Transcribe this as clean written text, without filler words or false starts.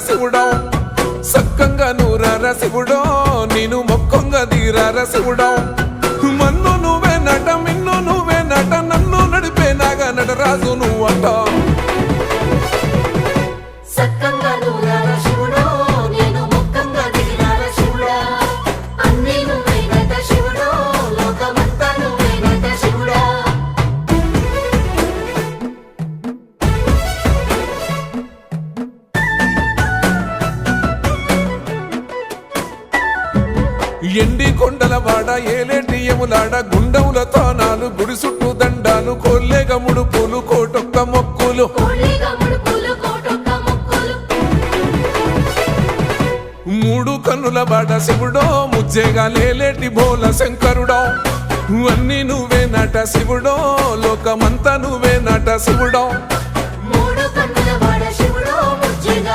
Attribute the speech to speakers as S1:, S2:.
S1: శివుడో సక్కంగా నూరార శివుడో నేను మొక్కంగా దీరార శివుడో మన్ను నువ్వే నట మిన్ను నువ్వే నట నన్ను నడిపే నాగా నటరాజు నువ్వంట
S2: సక్కంగా నూరార శివుడో నేను మొక్కంగా దీరార శివుడా అన్నీ నువ్వేనట శివుడో లోకమంతా నువ్వేనట శివుడా
S1: ఎండి కొండల వాడ ఏలేటి యములాడ గుండముల తానాలు గుడి చుట్టూ దండాలు కోల్లేగ ముడుపులు కోటొక్క మొక్కులు
S2: కోళ్ళిగా ముడుపులు కోటొక్క మొక్కులు
S1: మూడు కన్నుల బాట శివుడో ముజ్జేగా లేలేటి బోల శంకరుడో అన్నీ నువ్వే నట శివుడో లోకమంతా నువ్వే నట శివుడో
S2: మూడు కన్నుల వాడ శివుడో ముజ్జేగా